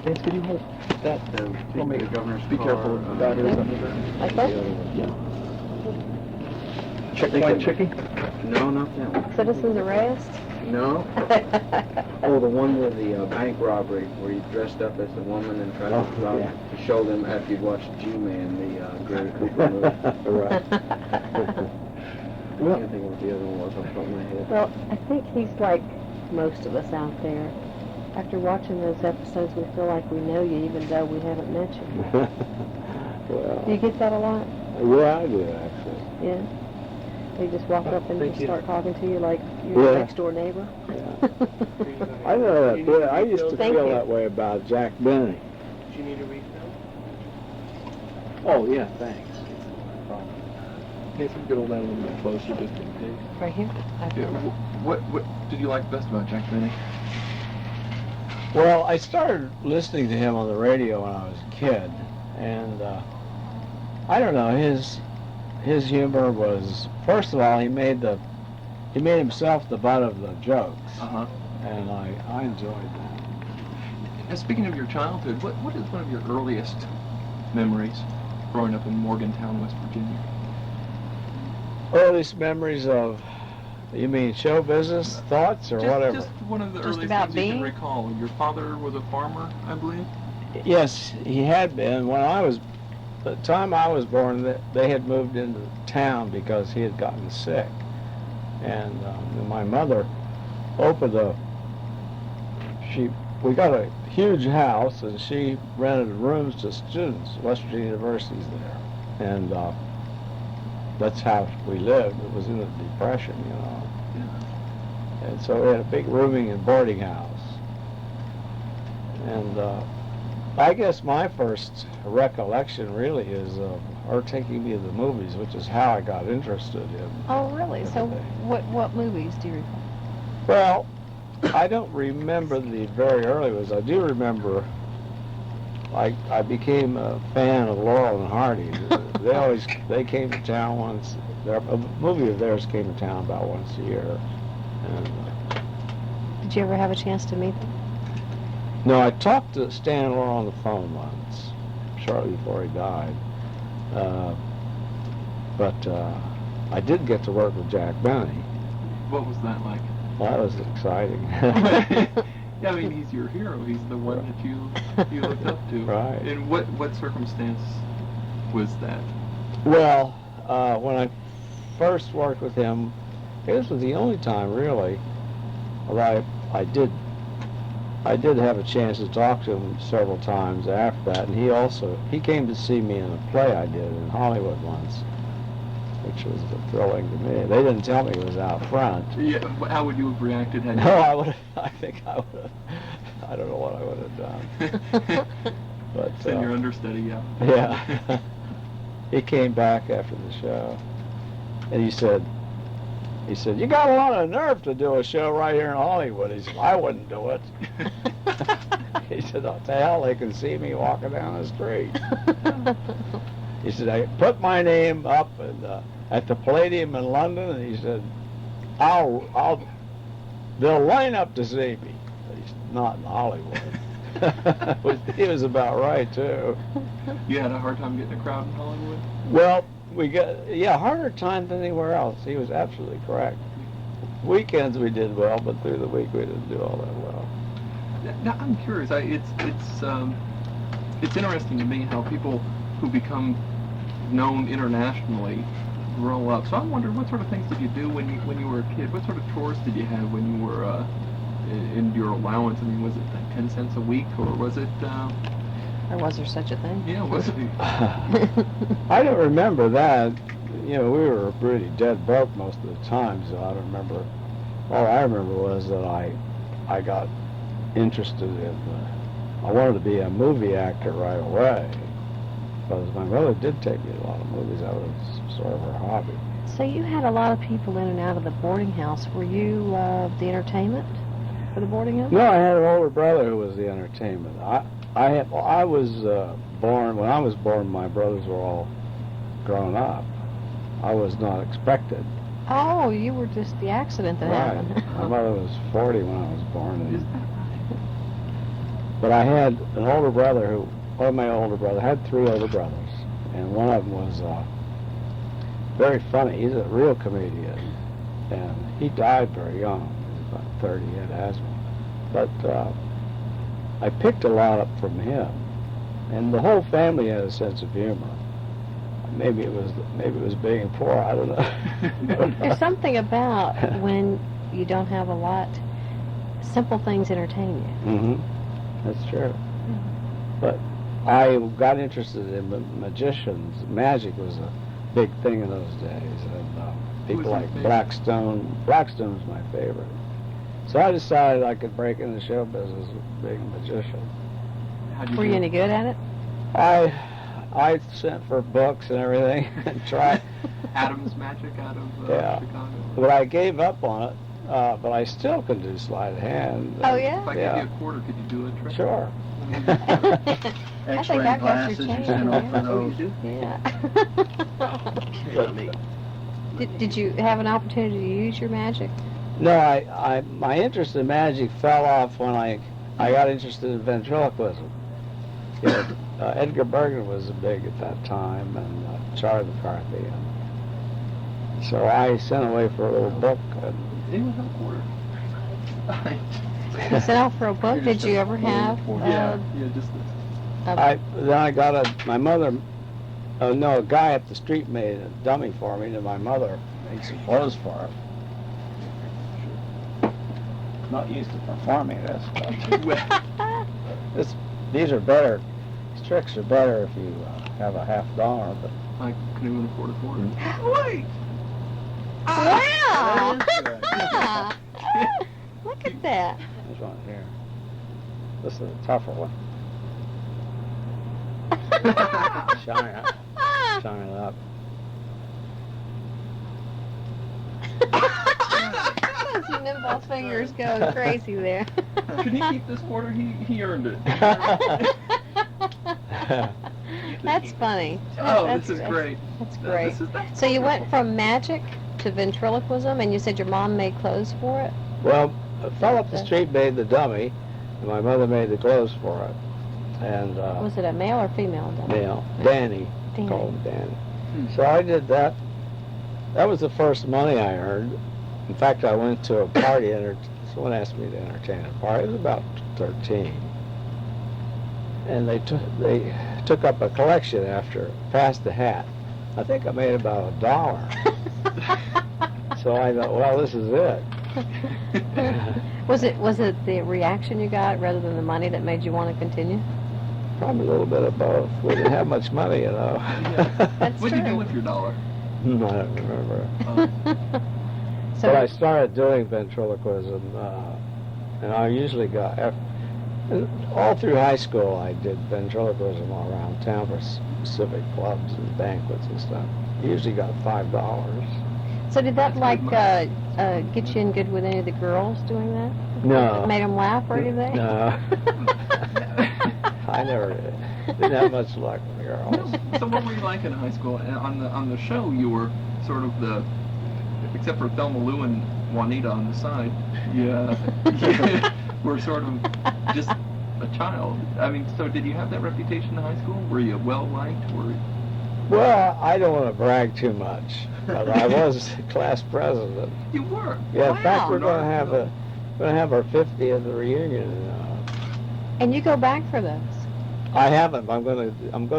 Vince, could you hold that? Let me, the governor's be careful about it or something. Like that? Yeah. Checkpoint tricky? No, not that one. Citizen's arrest? No. Oh, the one with the bank robbery, where you dressed up as a woman and tried to show them after you'd watched G-Man, the Gary Cooper movie. Right. I can't think of what the other one was off the top of my head. Well, I think he's like most of us out there. After watching those episodes, we feel like we know you, even though we haven't met you. Well, Do you get that a lot? yeah, I do, actually. Yeah. They just walk up and Thank just you. start talking to you like you're your Yeah. next door neighbor. Yeah. I know that. Yeah, I used to Thank feel you. that way about Jack Benny. Do you need a refill? Oh, yeah, thanks. Nathan, get all that a little bit closer just in case. Right here? Yeah, what did you like best about Jack Benny? Well, I started listening to him on the radio when I was a kid, and I don't know, his humor was, first of all, he made himself the butt of the jokes, and I enjoyed that. And speaking of your childhood, what is one of your earliest memories growing up in Morgantown, West Virginia? Earliest memories of, you mean show business, thoughts, or whatever? Just one of the Just earliest about things you can being? recall. Your father was a farmer, I believe? Yes, he had been. The time I was born, they had moved into town because he had gotten sick. And my mother opened we got a huge house, and she rented rooms to students. West Virginia University's there. And that's how we lived. It was in the Depression, you know. Yeah. And so we had a big rooming and boarding house. And I guess my first recollection really is of her taking me to the movies, which is how I got interested in. Oh, really? So what movies do you recall? Well, I don't remember the very early ones. I do remember I became a fan of Laurel and Hardy. They came to town once. A movie of theirs came to town about once a year. And, Did you ever have a chance to meet them? no, I talked to Stan Laurel on the phone once, shortly before he died. But I did get to work with Jack Benny. What was that like? Well, that was exciting. Yeah, I mean, he's your hero. He's the one that you looked up to. Right. And what circumstance was that? Well, when I first worked with him, this was the only time really that I did have a chance to talk to him several times after that, and he came to see me in a play I did in Hollywood once, which was thrilling to me. They didn't tell me it was out front. Yeah, how would you have reacted had No, I think I would have. I don't know what I would have done. But Send your understudy, yeah. yeah. He came back after the show, and he said, you got a lot of nerve to do a show right here in Hollywood. He said, I wouldn't do it. He said, what the hell, they can see me walking down the street. He said, I put my name up at the Palladium in London, and he said, they'll line up to see me. He's not in Hollywood. He was about right, too. You had a hard time getting a crowd in Hollywood? Well, we got, harder time than anywhere else. He was absolutely correct. Weekends we did well, but through the week we didn't do all that well. Now, I'm curious. It's interesting to me how people who become known internationally grow up. So I wondered, what sort of things did you do when you were a kid? What sort of chores did you have when you were in your allowance? I mean, was it like 10 cents a week, or was it? Or was there such a thing? Yeah, was it? I don't remember that. We were pretty dead broke most of the time, so I don't remember. All I remember was that I got interested in. I wanted to be a movie actor right away, because my mother did take me to a lot of movies. That was sort of her hobby. So you had a lot of people in and out of the boarding house. Were you the entertainment for the boarding house? No, I had an older brother who was the entertainment. I was born, when I was born, my brothers were all grown up. I was not expected. Oh, you were just the accident that Right. happened. My mother was 40 when I was born. And, But I had an older brother one of my older brothers, I had 3 older brothers, and one of them was very funny. He's a real comedian, and he died very young. He was about 30, he had asthma. But I picked a lot up from him, and the whole family had a sense of humor. Maybe it was being poor, I don't know. There's something about when you don't have a lot, simple things entertain you. Mm-hmm. That's true. But I got interested in magicians. Magic was a big thing in those days, and people like Blackstone. Blackstone was my favorite. So I decided I could break into show business being a magician. Were you any good at it? I sent for books and everything and tried. Adam's Magic out of Chicago. But I gave up on it. But I still can do sleight of hand. Oh, yeah? If I give you a quarter, could you do a trick? Sure. I think I got your change. Oh, you do? Yeah. Did you have an opportunity to use your magic? No, my interest in magic fell off when I got interested in ventriloquism. You know, Edgar Bergen was big at that time, and Charlie McCarthy. And so I sent away for a little book. Anyone have a quarter? You sent out for a book? Did you ever have? Just Then I got my mother. A guy up the street made a dummy for me, and my mother made some clothes for him. Not used to performing this, but these are better. These tricks are better if you have a $50. But I couldn't even afford a quarter. Wait! Wow! Look at that. there's one here. This is a tougher one. Shine it up. Those nimble fingers going crazy there. Should he keep this quarter? He earned it. That's funny. This is great. That's great. That's So you went from magic to ventriloquism, and you said your mom made clothes for it? Well, a fellow up the street made the dummy, and my mother made the clothes for it. And Was it a male or female dummy? male, Danny, called him Danny. So I did that. That was the first money I earned. In fact, I went to a party, someone asked me to entertain a party. It was about 13. And they took up a collection after, passed the hat. I think I made about $1. So I thought, well, this is it. Was it the reaction you got rather than the money that made you want to continue? Probably a little bit of both. We didn't have much money, you know. That's What'd you true. do with your $1? I don't remember. So But I started doing ventriloquism, and I usually got, all through high school, I did ventriloquism all around town for civic clubs and banquets and stuff. Usually got $5. So did that get you in good with any of the girls doing that? No. Made them laugh or anything? No. I never didn't have much luck with the girls. So what were you like in high school? On the show, you were sort of except for Thelma Lou and Juanita on the side, you were sort of just a child. I mean, so did you have that reputation in high school? Were you well-liked? Well, I don't want to brag too much, but I was class president. You were? Yeah, Wow. in fact, we're going to have our 50th reunion. And you go back for those? I haven't. I'm going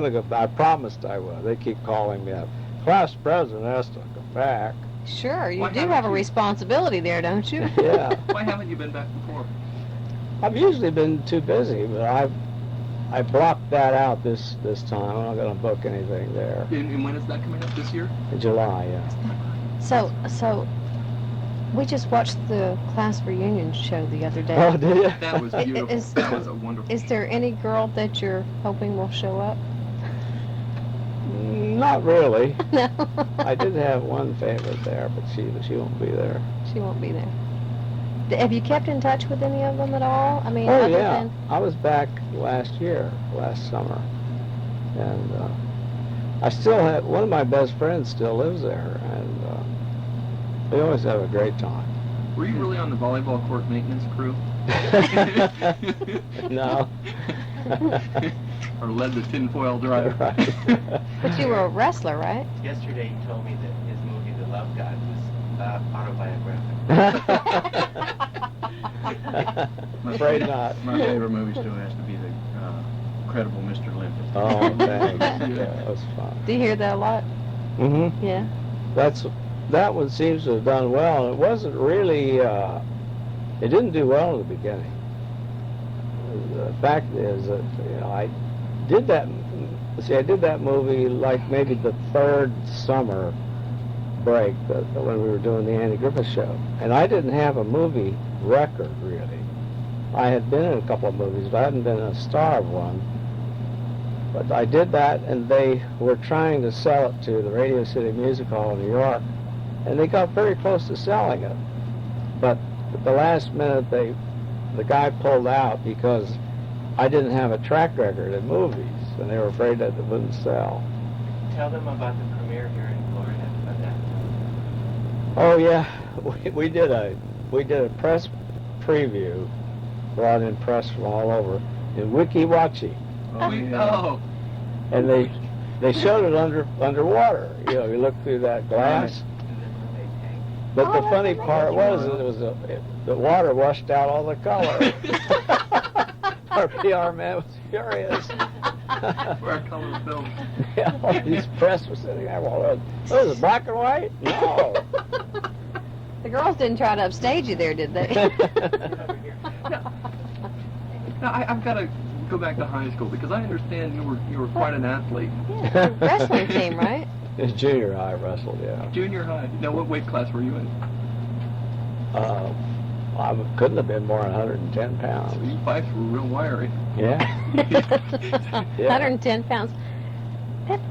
to go. I promised I would. They keep calling me up. Class president has to come back. Sure, you Why do haven't have a you? responsibility there, don't you? Yeah. Why haven't you been back before? I've usually been too busy, but I blocked that out this time. I'm not going to book anything there. And when is that coming up this year? In July, yeah. So we just watched the class reunion show the other day. Oh, did you? That was beautiful. That was a wonderful. Is there any girl that you're hoping will show up? Not really. No. I did have one favorite there, but she won't be there. She won't be there. Have you kept in touch with any of them at all? I mean, Oh, other yeah. than... I was back last summer. And I still have, one of my best friends still lives there, and we always have a great time. Were you really on the volleyball court maintenance crew? No. Or led the tinfoil drive? Right. But you were a wrestler, right? Yesterday he told me that his movie, The Love God, was autobiographical. I'm afraid not. My favorite movie still has to be the Incredible Mr. Olympus. Oh, thanks. Yeah, that was fun. Do you hear that a lot? Mm-hmm. Yeah. That one seems to have done well. It wasn't really. It didn't do well in the beginning. The fact is that I did that. See, I did that movie like maybe the third summer break when we were doing the Andy Griffith Show, and I didn't have a movie record really. I had been in a couple of movies, but I hadn't been a star of one. But I did that, and they were trying to sell it to the Radio City Music Hall in New York, and they got very close to selling it. But at the last minute, the guy pulled out because I didn't have a track record in movies, and they were afraid that it wouldn't sell. Tell them about the premiere here in Florida of that. Oh yeah, we did a press preview, brought in press from all over in Wiki Wachi. Oh, And they showed it underwater. You know, you look through that glass. But Oh, the that's funny part was amazing. that the water washed out all the color. Our PR man was furious. for our color film. Yeah, all these press were sitting there. Well, was it black and white? No. The girls didn't try to upstage you there, did they? Now, I've got to go back to high school because I understand you were quite an athlete. Yeah, wrestling team, right? It's junior high wrestled, yeah. Junior high. Now, what weight class were you in? I couldn't have been more than 110 pounds. So you Fifes were real wiry. Yeah. 110 pounds.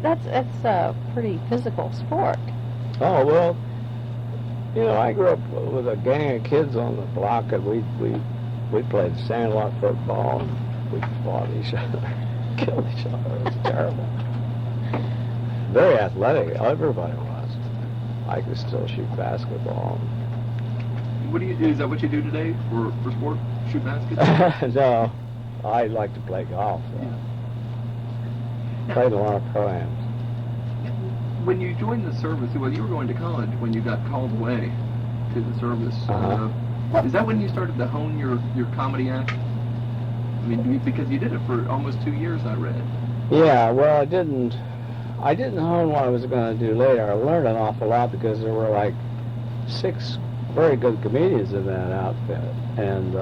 That's a pretty physical sport. Oh, well, you know, I grew up with a gang of kids on the block, and we played sandlot football, and we fought each other, killed each other. It was terrible. Very athletic. Everybody was. I could still shoot basketball. What do you do? Is that what you do today for sport? Shoot baskets? No, I like to play golf. Played a lot of pro-ams. When you joined the service, well, you were going to college when you got called away to the service. Is that when you started to hone your comedy act? I mean, because you did it for almost 2 years, I read. Yeah, well, I didn't hone what I was going to do later. I learned an awful lot because there were like 6 very good comedians in that outfit, and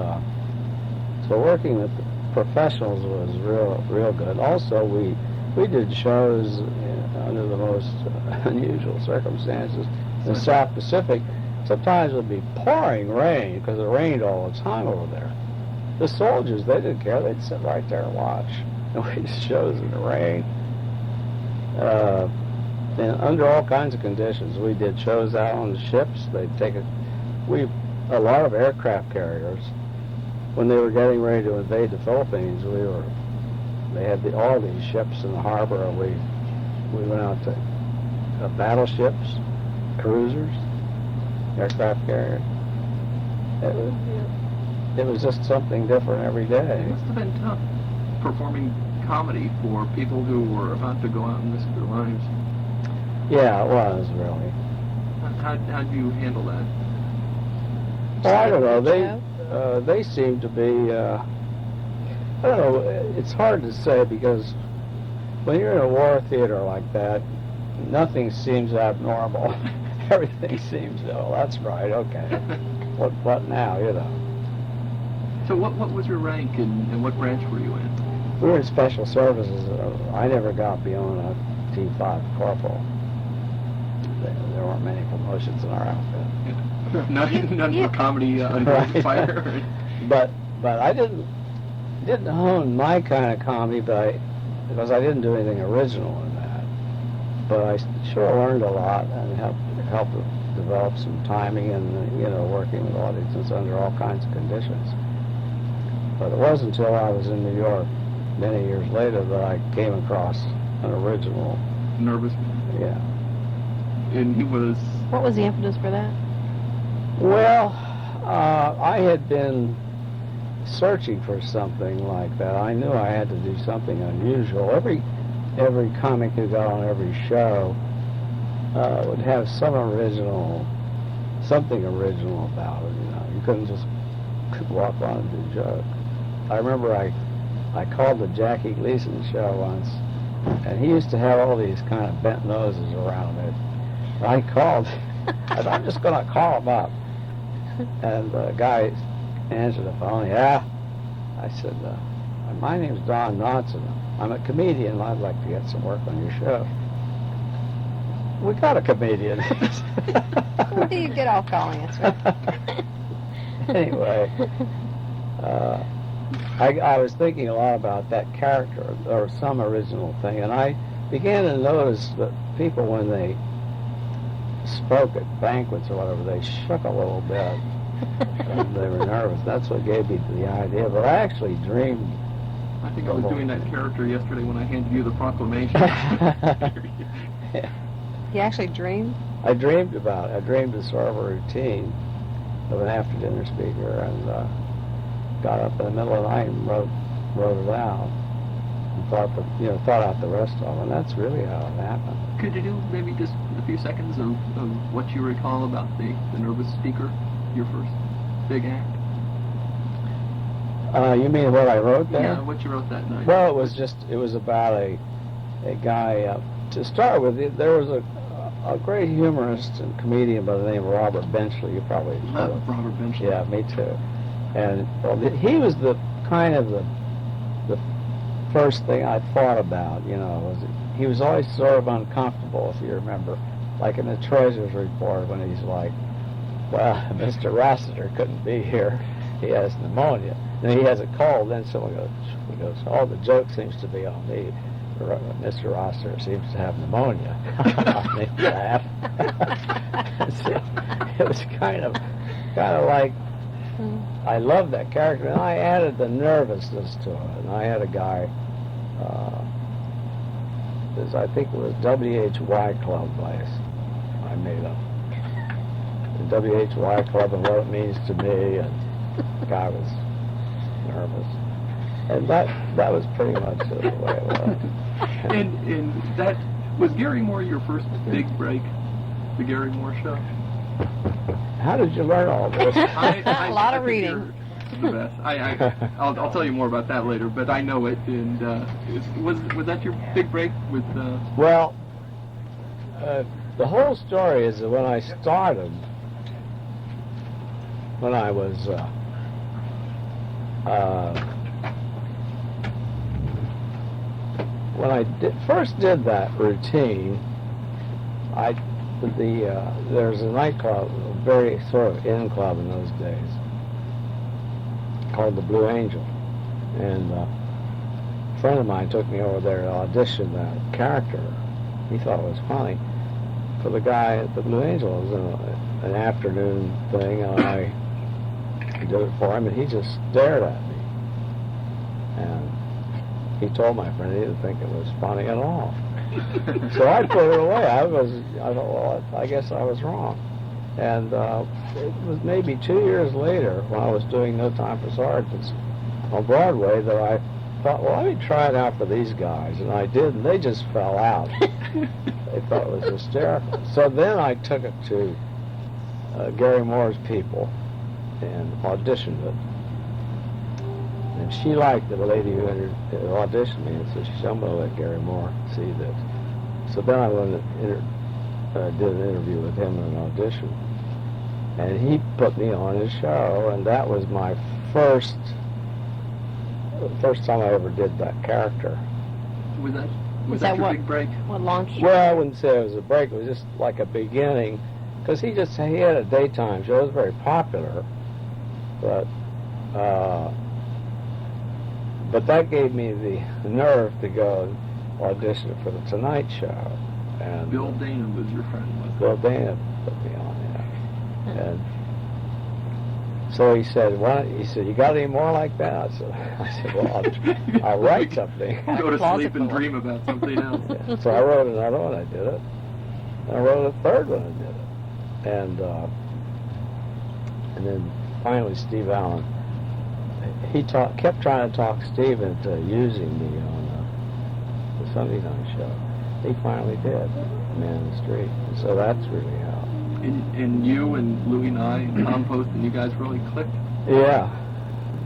so working with the professionals was real good. Also, we did shows under the most unusual circumstances in the South Pacific. Sometimes it would be pouring rain because it rained all the time over there. The soldiers, they didn't care. They'd sit right there and watch. And we did shows in the rain. And under all kinds of conditions. We did shows out on the ships. They'd take a lot of aircraft carriers. When they were getting ready to invade the Philippines, they had all these ships in the harbor, and we went out to battleships, cruisers, aircraft carriers. It was just something different every day. It must have been tough performing comedy for people who were about to go out and risk their lives. Yeah, it was really. How'd you handle that? Oh, I don't know. They seem to be. I don't know. It's hard to say because when you're in a war theater like that, nothing seems abnormal. Everything seems, oh, that's right. Okay. What now? You know. So what was your rank and what branch were you in? We were in special services. I never got beyond a T5 corporal. There weren't many promotions in our outfit. None for comedy under Right. fire. But I didn't hone my kind of comedy, because I didn't do anything original in that. But I sure learned a lot and helped develop some timing and working with audiences under all kinds of conditions. But it wasn't until I was in New York many years later that I came across an original. Nervous. Yeah. And he was. What was the impetus for that? Well, I had been searching for something like that. I knew I had to do something unusual. Every comic who got on every show would have something original about it. You know, you couldn't just walk on and do jokes. I remember I called the Jackie Gleason show once, and he used to have all these kind of bent noses around it. I called, I said, I'm just going to call him up. And the guy answered the phone. Yeah. I said, my name's Don Knotson. I'm a comedian. I'd like to get some work on your show. We got a comedian. Who do you get off calling us with? Anyway, I was thinking a lot about that character or some original thing, and I began to notice that people, when they spoke at banquets or whatever, they shook a little bit. And they were nervous. That's what gave me the idea. But I actually dreamed. I think I was doing that character yesterday when I handed you the proclamation. You actually dreamed? I dreamed about it. I dreamed a sort of a routine of an after-dinner speaker, and got up in the middle of the night and wrote it out, and thought out the rest of them, and that's really how it happened. Could you do maybe just a few seconds of what you recall about the nervous speaker, your first big act? You mean what I wrote there? Yeah, what you wrote that night. Well, it was about a guy. To start with, there was a great humorist and comedian by the name of Robert Benchley. You probably know him. Robert Benchley. Yeah, me too. And he was the kind of the first thing I thought about. You know, he was always sort of uncomfortable, if you remember, like in the Treasurer's Report when he's like, "Well, Mr. Rossiter couldn't be here. He has pneumonia." And he has a cold. Then someone goes, "Oh, the joke seems to be on me. Mr. Rossiter seems to have pneumonia." They laugh. So it was kind of like, I loved that character, and I added the nervousness to it. And I had a guy, I think it was WHY Club I made up. The WHY Club and what it means to me, and the guy was nervous. And that was pretty much the way it was. And that was Gary Moore your first big break, the Gary Moore show? How did you learn all this? A lot of reading. The best. I'll tell you more about that later, but I know it. And was that your big break with? Well, the whole story is that when I started, when I was when I first did that routine, there's a nightclub, a very sort of in club in those days, called the Blue Angel, and a friend of mine took me over there to audition that character. He thought it was funny. For the guy at the Blue Angel, it was an afternoon thing, and I did it for him, and he just stared at me. And he told my friend he didn't think it was funny at all. So I put it away. I thought, well, I guess I was wrong. And it was maybe 2 years later, when I was doing No Time for Sergeants on Broadway, that I thought, well, let me try it out for these guys. And I did, and they just fell out. They thought it was hysterical. So then I took it to Gary Moore's people and auditioned it. And she liked the lady who auditioned me, and so she said, "I'm going to let Gary Moore see this." So then I went and did an interview with him in an audition. And he put me on his show, and that was my first time I ever did that character. Was that your big break? What launched? Well, I wouldn't say it was a break. It was just like a beginning, because he had a daytime show. It was very popular, but that gave me the nerve to go and audition for the Tonight Show. And Bill Dana was your friend, wasn't he? Bill Dana put me on, yeah. And so he said, "You got any more like that?" I said, "Well, I'll write something." Go to sleep and dream about something else. Yeah. So I wrote another one. I did it. And I wrote a third one. I did it. And then finally Steve Allen, he kept trying to talk Steve into using me on the Sunday night show. He finally did, Man in the Street. And so that's really how. And you and Louie Nye and Tom Post and you guys really clicked? Yeah.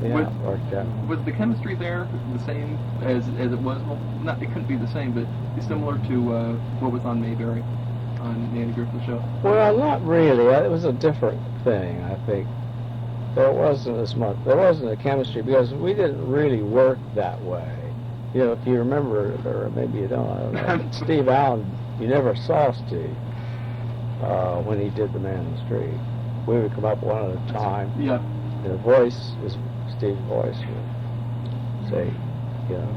Yeah, Was- worked out. Was the chemistry there the same as it was? Well, not, it couldn't be the same, but similar to what was on Mayberry, on Andy Griffith's show? Well, not really. It was a different thing, I think. There wasn't a chemistry because we didn't really work that way. You know, if you remember, or maybe you don't, I don't know. Steve Allen, you never saw Steve when he did the Man in the Street. We would come up one at a time. Yeah. And the voice is Steve's voice would say, you know,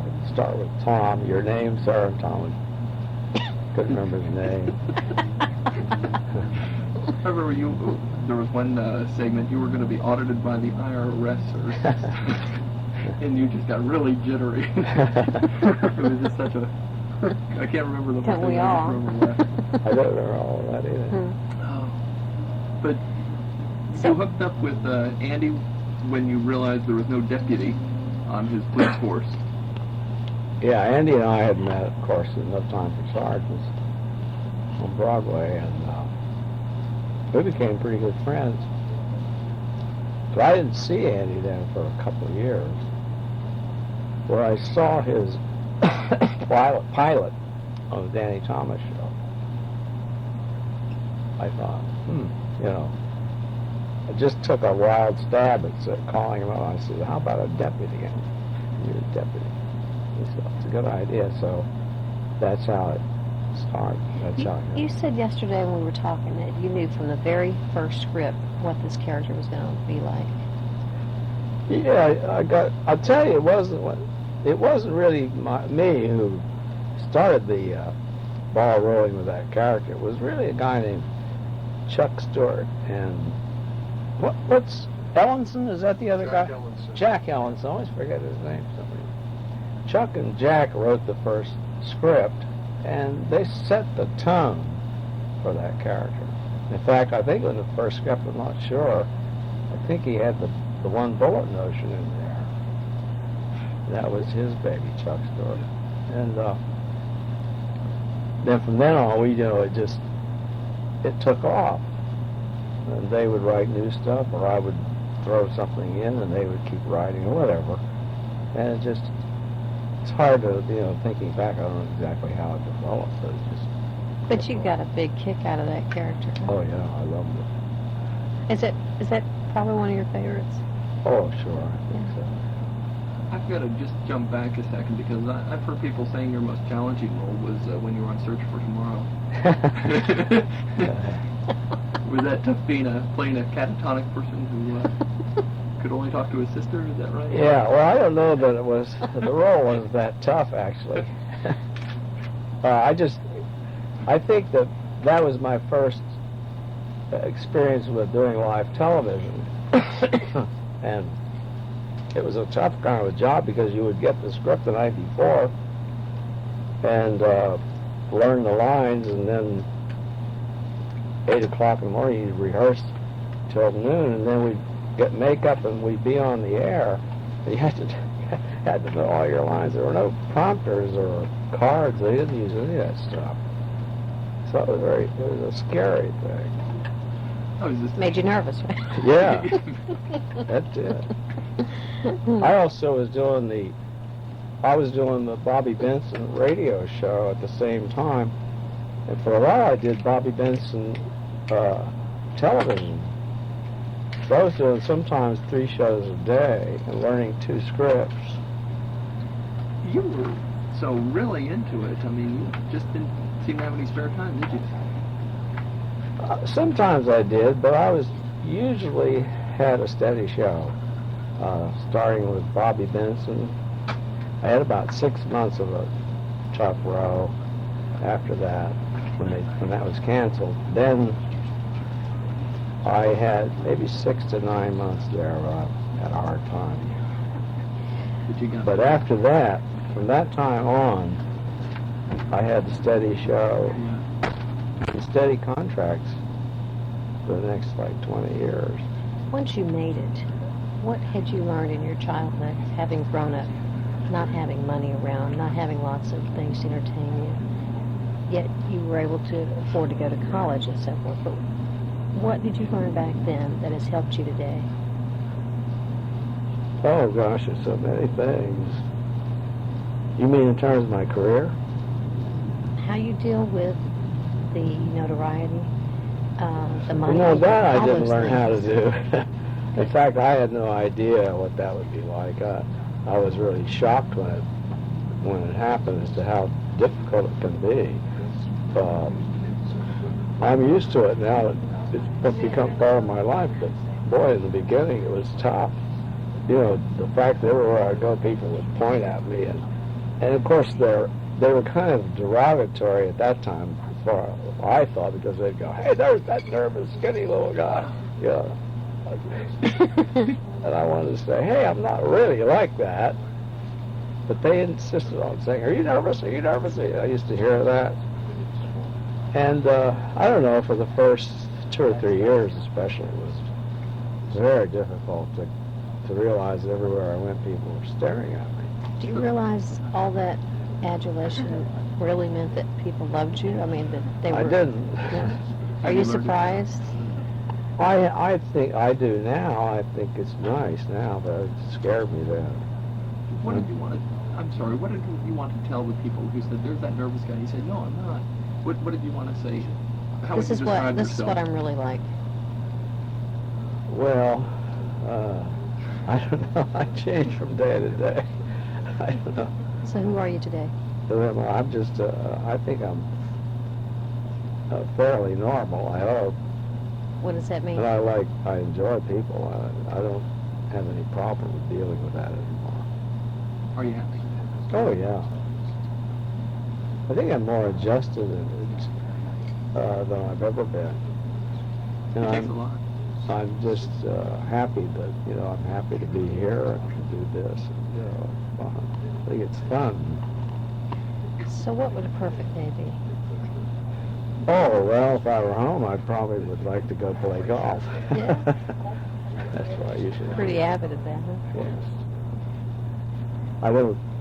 like start with Tom, your name, sir, and Tom would, couldn't remember his name. I remember there was one segment you were going to be audited by the IRS and you just got really jittery. It was just such a, I can't remember the whole Don't thing. we I all? just remember that. I don't remember all of that either. But you hooked up with Andy when you realized there was no deputy on his police force. Yeah, Andy and I had met, of course, in No Time for Sergeants on Broadway, and we became pretty good friends. But I didn't see Andy then for a couple of years. Where I saw his pilot on the Danny Thomas show, I thought, you know, I just took a wild stab at calling him up. I said, how about a deputy? You're a deputy. He said, it's a good idea. So that's how it started. That's how it You said yesterday when we were talking that you knew from the very first script what this character was going to be like. Yeah, I'll tell you, it wasn't really me who started the ball rolling with that character. It was really a guy named Chuck Stewart and what's Ellenson? Is that the other guy? Jack Ellenson. I always forget his name. Chuck and Jack wrote the first script, and they set the tone for that character. In fact, I think in the first script, I'm not sure, I think he had the one bullet notion in there. That was his baby, Chuck Stewart. And then from then on, it took off. And they would write new stuff, or I would throw something in, and they would keep writing, or whatever. And it's hard to, thinking back, I don't know exactly how it developed, but it just... But you got a big kick out of that character. Oh, yeah, I loved it. Is that probably one of your favorites? Oh, sure, I think so. I've got to just jump back a second because I've heard people saying your most challenging role was when you were on Search for Tomorrow. Was that tough playing a catatonic person who could only talk to his sister? Is that right? Yeah, well, I don't know that the role wasn't that tough, actually. I think that was my first experience with doing live television. And it was a tough kind of a job because you would get the script the night before and learn the lines, and then 8 o'clock in the morning you'd rehearse till noon, and then we'd get makeup and we'd be on the air. You had to know all your lines. There were no prompters or cards. They didn't use any of that stuff. So it was a scary thing. Made you nervous, right? Yeah, that did. I also was doing the Bobby Benson radio show at the same time, and for a while I did Bobby Benson television. So I was doing sometimes 3 shows a day and learning 2 scripts. You were so really into it. I mean, you just didn't seem to have any spare time, did you? Sometimes I did, but I usually had a steady show. Starting with Bobby Benson, I had about 6 months of a tough row. After that, when that was canceled, then I had maybe 6 to 9 months there where I had a hard time. But after that, from that time on, I had a steady show and steady contracts for the next 20 years. Once you made it, what had you learned in your childhood, having grown up, not having money around, not having lots of things to entertain you, yet you were able to afford to go to college and so forth. But what did you learn back then that has helped you today? Oh gosh, there's so many things. You mean in terms of my career? How you deal with the notoriety, the money? That I all didn't those learn how to things. do. In fact, I had no idea what that would be like. I was really shocked when it happened as to how difficult it can be. I'm used to it now. It's become part of my life, but boy, in the beginning it was tough. The fact that everywhere I go, people would point at me, and of course they were kind of derogatory at that time, as far as I thought, because they'd go, "Hey, there's that nervous, skinny little guy," and I wanted to say, "Hey, I'm not really like that," but they insisted on saying, "Are you nervous? Are you nervous?" I used to hear that, and I don't know, for the first 2 or 3 years especially, it was very difficult to realize that everywhere I went, people were staring at me. Do you realize all that adulation really meant that people loved you? I mean, that they were... I didn't. Yeah. Are you surprised? I think I do now. I think it's nice now, but it scared me then. What did you want to? I'm sorry. What did you want to tell the people who said there's that nervous guy? You said, "No, I'm not." What did you want to say? How would you describe This is yourself? what I'm really like. Well, I don't know. I change from day to day. I don't know. So who are you today? I'm just. I think I'm fairly normal. I hope. What does that mean? And I enjoy people. I don't have any problem with dealing with that anymore. Are you happy? Oh yeah. I think I'm more adjusted than I've ever been. And It takes a lot. I'm just happy that I'm happy to be here and to do this. And, I think it's fun. So what would a perfect day be? Oh well, if I were home, I probably would like to go play golf. Yeah. That's what I usually do. Pretty avid at that, huh? Yes.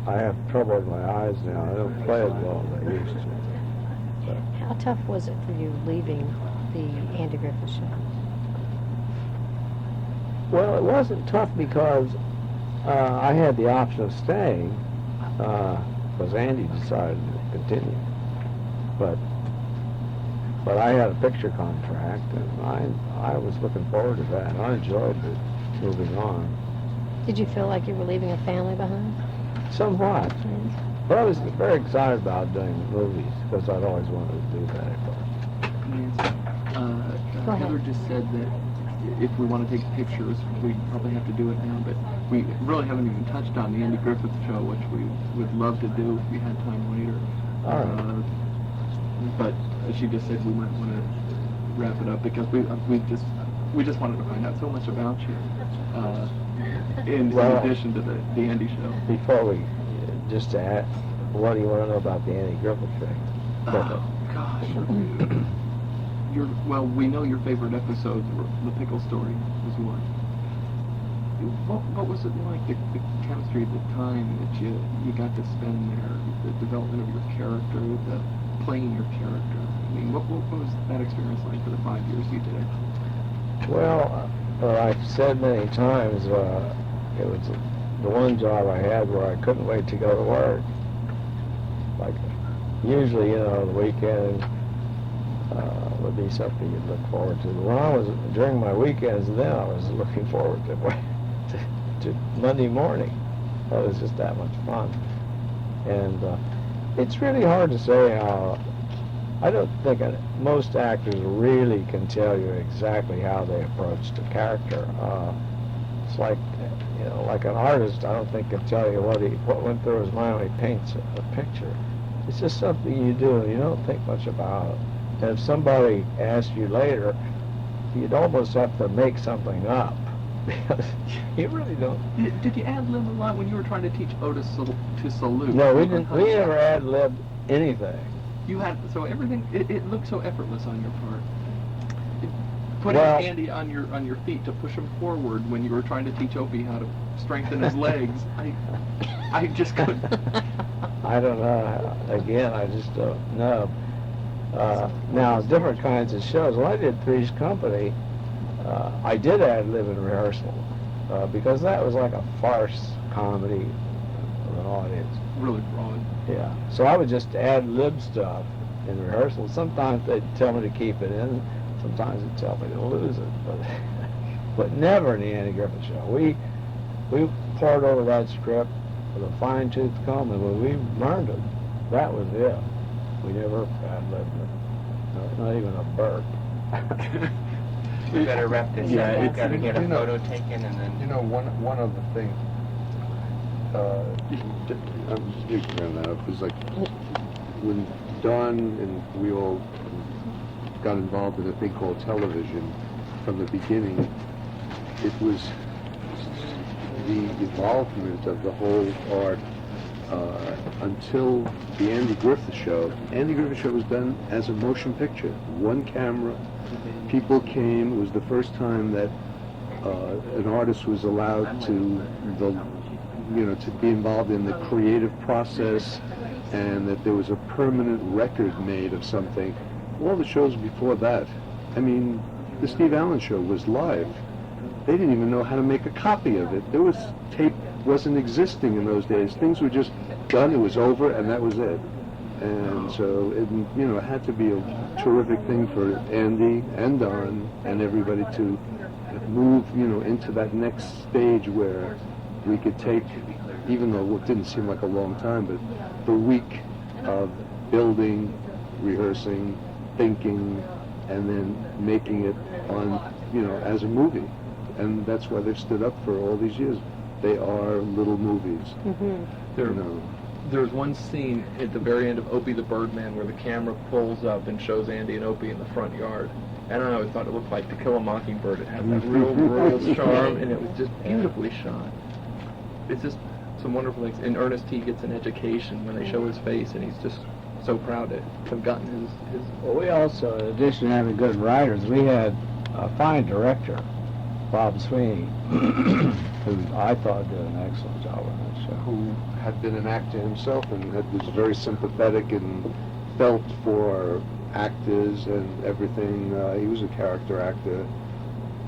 I have trouble with my eyes now. I don't play as well as I used to. How tough was it for you leaving the Andy Griffith Show? Well, it wasn't tough because I had the option of staying because Andy decided to continue. But I had a picture contract, and I was looking forward to that. I enjoyed moving on. Did you feel like you were leaving a family behind? Somewhat. But I was very excited about doing movies because I'd always wanted to do that, of course. Nancy, Go ahead. Heather just said that if we want to take pictures, we probably have to do it now, but we really haven't even touched on the Andy Griffith Show, which we would love to do if we had time later. All right. But she just said we might want to wrap it up because we just wanted to find out so much about you. In addition to the Andy Show. Before we, just to add, what do you want to know about the Andy Griffith thing? Oh, gosh. Well, we know your favorite episode, the pickle story, was one. What was it like, the chemistry at the time that you got to spend there, the development of your character, the playing your character? I mean, what was that experience like for the 5 years you did it? Well, I've said many times, it was the one job I had where I couldn't wait to go to work. Like, usually, the weekend would be something you'd look forward to. During my weekends then, I was looking forward to Monday morning. It was just that much fun. And it's really hard to say how. I don't think most actors really can tell you exactly how they approach the character. It's like, like an artist, I don't think can tell you what went through his mind when he paints a picture. It's just something you do, and you don't think much about it. And if somebody asks you later, you'd almost have to make something up, because you really don't. Did you ad-lib a lot when you were trying to teach Otis to salute? No, we didn't. We never ad-libbed anything. You had, so everything, it looked so effortless on your part. putting Well- Andy on your feet to push him forward when you were trying to teach Opie how to strengthen his legs. I just couldn't. I don't know. Again, I just don't know. Now, different kinds of shows. When I did Three's Company, I did ad-lib in rehearsal because that was like a farce comedy of an audience. Really broad. Yeah. So I would just ad-lib stuff in rehearsal. Sometimes they'd tell me to keep it in. Sometimes they'd tell me to lose it. But never in the Andy Griffith Show. We poured over that script with a fine-tooth comb, and when we learned it, that was it. We never ad-libbed it. Not even a burp. We better wrap this Yeah, up. We've it's- got to get a you know- photo taken and then... You know, one of the things, I'm speaking on that, it was like when Don and we all got involved in a thing called television from the beginning, it was the involvement of the whole art until the Andy Griffith Show. Andy Griffith Show was done as a motion picture, one camera. People came. It was the first time that an artist was allowed to be involved in the creative process, and that there was a permanent record made of something. All the shows before that, I mean, the Steve Allen Show was live. They didn't even know how to make a copy of it. There was tape wasn't existing in those days. Things were just done. It was over, and that was it. And so it had to be a terrific thing for Andy and Don and everybody to move into that next stage where we could take, even though it didn't seem like a long time, but the week of building, rehearsing, thinking, and then making it on as a movie. And that's why they've stood up for all these years. They are little movies. Mm-hmm. There's one scene at the very end of Opie the Birdman where the camera pulls up and shows Andy and Opie in the front yard. And I always thought it looked like To Kill a Mockingbird. It had that real rural charm, and it was just beautifully shot. It's just some wonderful things. And Ernest T gets an education when they show his face, and he's just so proud to have gotten his Well, we also, in addition to having good writers, we had a fine director, Bob Sweeney, who I thought did an excellent job on that show. Who had been an actor himself and was very sympathetic and felt for actors and everything. He was a character actor.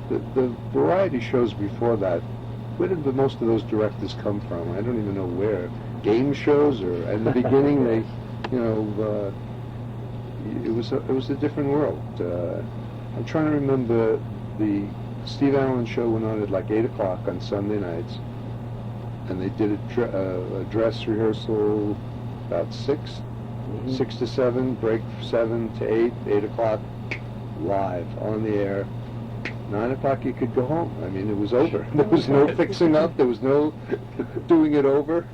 The variety shows before that, where did most of those directors come from? I don't even know where. Game shows, or in the beginning they, it was a different world. I'm trying to remember the Steve Allen Show went on at like 8 o'clock on Sunday nights, and they did a dress rehearsal about 6 to 7, break 7 to 8, 8 o'clock, live, on the air. 9 o'clock you could go home. I mean, it was over. There was no fixing up, there was no doing it over,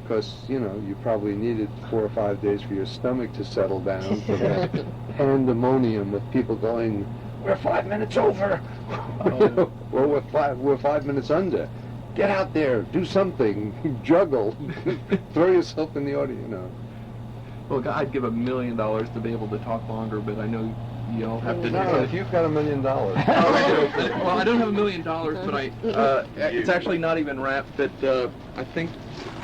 because, you probably needed 4 or 5 days for your stomach to settle down from that pandemonium of people going, "We're 5 minutes over," or we're 5 minutes under. Get out there, do something, juggle, throw yourself in the audience. Well, I'd give $1 million to be able to talk longer, but I know y'all have to do No, it. if you've got $1 million. Well, I don't have $1 million, but it's actually not even wrapped. But I think,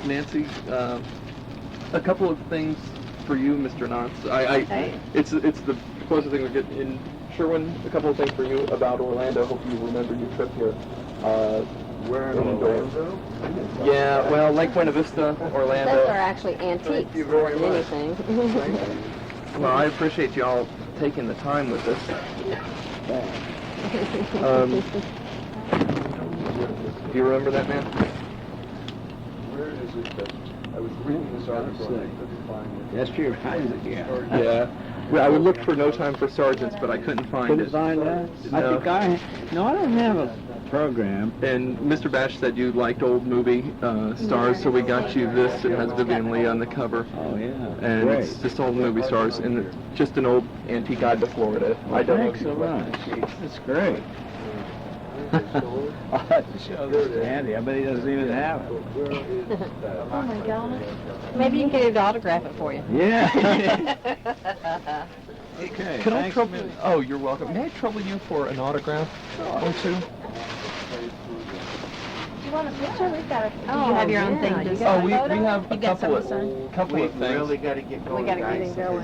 Nancy, a couple of things for you, Mr. Knotts. It's the closest thing we get in Sherwin. A couple of things for you about Orlando. Hope you remember your trip here. Where in Orlando? Yeah, well, Lake Buena Vista, Orlando. Those are actually antiques you more very than much. anything. Well, I appreciate y'all taking the time with us. Do you remember that, man? Where is it that I was reading this article and I couldn't find it? That's your kind of Yeah. Well, I would look for No Time for Sergeants, but I couldn't find Couldn't it. find that? No. I don't have a program. And Mr. Bash said you liked old movie stars, so we got you this. It has Vivian Lee on the cover. Oh, yeah. And Great. it's just old movie stars, and it's just an old antique guide to Florida. I don't know Thanks if you so collect much. these. That's great. I'll have to show this to Andy. I bet he doesn't even have it. Oh my gosh. Maybe you can get him to autograph it for you. Yeah. Okay. Can I thanks a trouble? million. Oh, you're welcome. May I trouble you for an autograph or two? Do you want a picture? We've got a. Do Oh, you have your own yeah, thing? you to got sign? Oh, we have You a got couple something to sign? of couple We of things. really got to get going, gotta get guys. it going.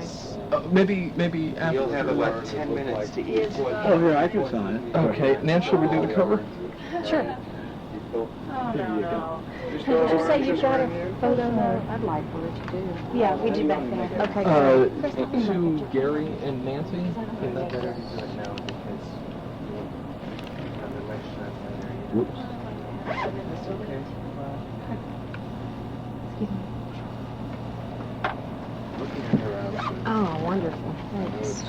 because Maybe after. You'll have about 10 minutes to eat. Oh, here, I can sign it. Okay, Nan, should we do the cover? Sure. Did you say you've got a photo? I'd like for it to do. Yeah, we do back there. Okay. To Gary and Nancy. In that No, order. because otherwise she's not there. Whoops. That's okay. Looking at her outfit, Oh, wonderful. Thanks. it's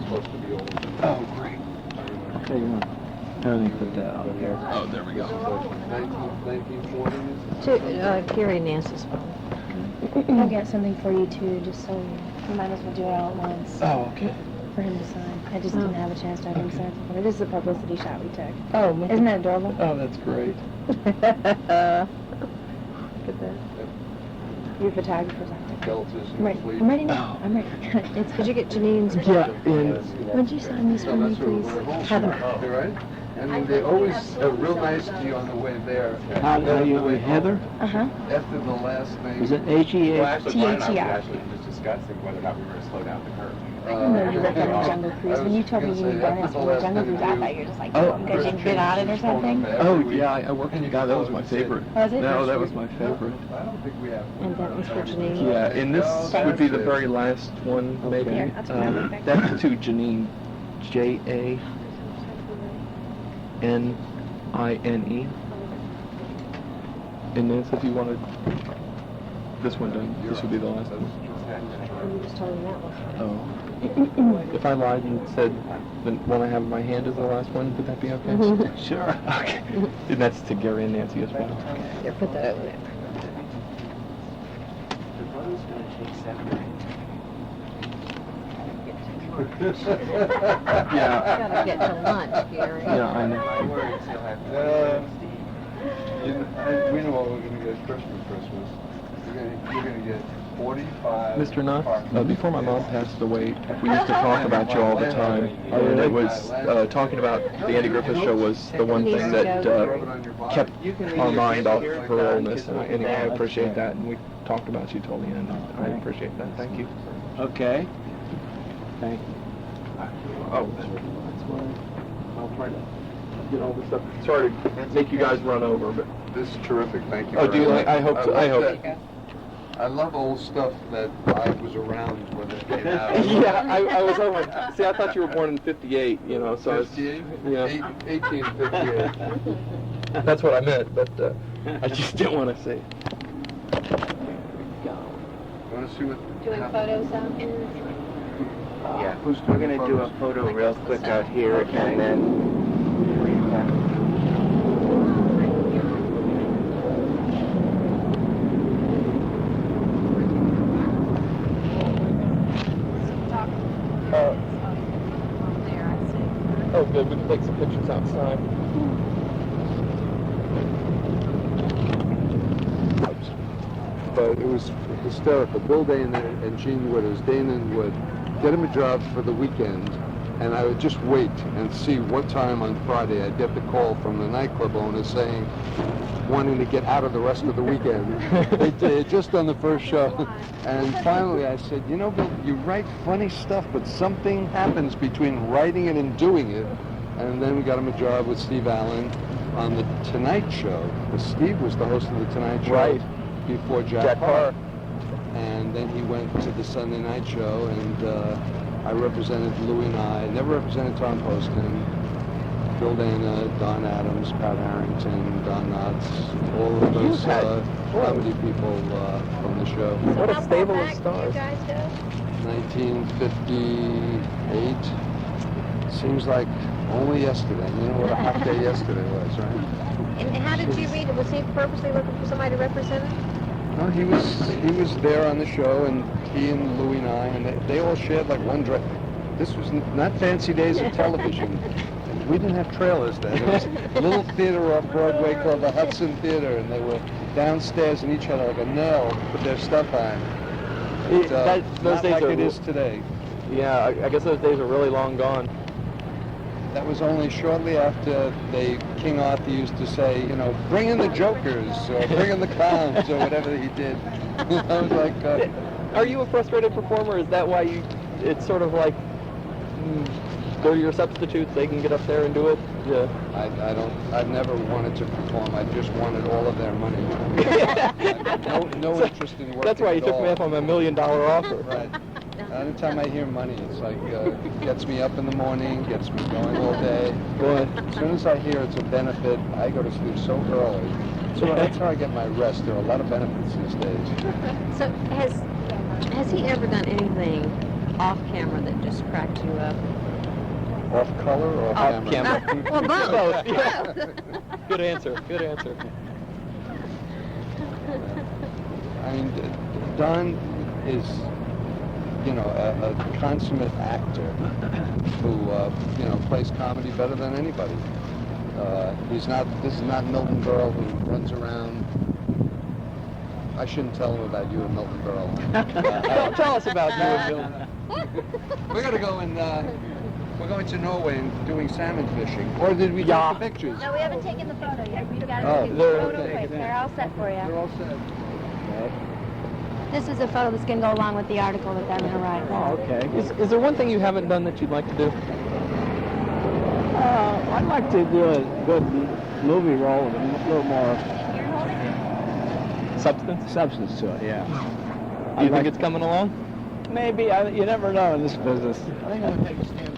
supposed to be old. Oh, great. Okay, you want everything put that out here. Oh, there we go. 1940s? To Carrie and Nancy's phone. I'll get something for you too, just so you might as well do it all at once Oh, okay. for him to sign. I just didn't have a chance to have him sign for it. This is a publicity shot we took. Oh, look. Isn't that adorable? Oh, that's great. Look at that. Your photographer's out there. Skeletons I'm ready. I'm ready now. I'm ready. It's Did you get Janine's? Yeah, and Would you sign this for me, please? Heather. Right? And they're always real nice to you on the way there. How do you, Heather? Uh-huh. After the last name. Is it H-E-A? Well, actually, Brian and I THER. actually was discussing whether or not we were going to slow down the curve. I didn't know you worked on the Jungle Cruise. When you told me you were going to the Jungle Cruise, I thought you were just like, because you'd been on it or something. oh yeah, I worked on that. That was my favorite. Was it? No, that was my favorite. I don't think we have. And that was for Janine. Yeah, and this would be the very last one, maybe. Here, that's fine. That's to Janine, Janine. And Nancy, if you wanted this one done, this would be the last one. You just told me that was. Oh. If I lied and said the one I have in my hand is the last one, would that be okay? Sure. Okay. And that's to Gary and Nancy as well. Here, put that over there. The road's going to take 7 minutes. Yeah. Gotta get to lunch, Gary. Yeah, I know. My words, you'll have 20 minutes to eat. We know what we're going to get Christmas. You're going to get 45. Mr. Knott, before my mom passed away, we used to talk about you all the time. And it was, talking about the Andy Griffith Show was the one thing that kept our mind off her illness. And anyway, I appreciate that. And we talked about you till the end. I appreciate that. Thank you. Okay. Thank you. Oh, that's why I'll try to get all this stuff. Sorry to make you guys run over, but. This is terrific, thank you. Oh, do you very like, much. I hope so, I love hope. that. I love old stuff that I was around when it came out. Yeah, I was hoping. See, I thought you were born in '58, you know, so I was. 58? Yeah. 1858. That's what I meant, but I just didn't want to say. Want to see what? Doing photos out here? Yeah, we're going to do a photo real quick out here, and then... Oh, good. We can take some pictures outside. But it was hysterical. Bill Dana and Gene Wood, it was Dana and Wood, get him a job for the weekend, and I would just wait and see what time on Friday I'd get the call from the nightclub owner saying, wanting to get out of the rest of the weekend. They had just done the first show. And finally I said, you know, Bill, you write funny stuff, but something happens between writing it and doing it. And then we got him a job with Steve Allen on The Tonight Show. Because Steve was the host of The Tonight Show Right. before Jack Parr. And then he went to the Sunday Night Show, and I represented Louie and I never represented Tom Poston, Bill Dana, Don Adams, Pat Harrington, Don Knotts, all of those comedy people from the show. What a How stable far of back do stars. you guys go? 1958. Seems like only yesterday. You know what a hot day yesterday was, right? And how did you read it? Was he purposely looking for somebody to represent him? No, he was there on the show, and he and Louie and I, and they all shared like one dress. This was not fancy days of television. We didn't have trailers then. It was a little theater off Broadway called the Hudson Theater, and they were downstairs and each had like a nail to put their stuff on. Those Not days like are it is today. Yeah, I guess those days are really long gone. That was only shortly after King Arthur used to say, you know, bring in the jokers, or bring in the clowns, or whatever he did. I was like, Are you a frustrated performer? Is that why it's sort of like, go to your substitutes, they can get up there and do it? Yeah. I've never wanted to perform. I just wanted all of their money. no interest in working. That's why you took me up on my $1 million offer. Right. Anytime I hear money, it's like, gets me up in the morning, gets me going all day. But as soon as I hear it's a benefit, I go to sleep so early. So that's how I get my rest. There are a lot of benefits these days. So has he ever done anything off camera that just cracked you up? Off color or off camera? Well, both. Both, yeah. Good answer. I mean, Don is, you know, a consummate actor who, plays comedy better than anybody. This is not Milton Berle who runs around. I shouldn't tell him about you and Milton Berle. Tell us about you and Milton. We're going to go and, we're going to Norway and doing salmon fishing. Or did we take the pictures? No, we haven't taken the photo yet. We've got Oh, to take the they're photo okay. quick. They're all set for They're you. all set. This is a photo that's going to go along with the article that they're going to write. Oh, okay. Is there one thing you haven't done that you'd like to do? I'd like to do a good movie role with a little more substance to it, yeah. Do you think it's coming along? Maybe. You never know in this business. I think I'm going to take a stand.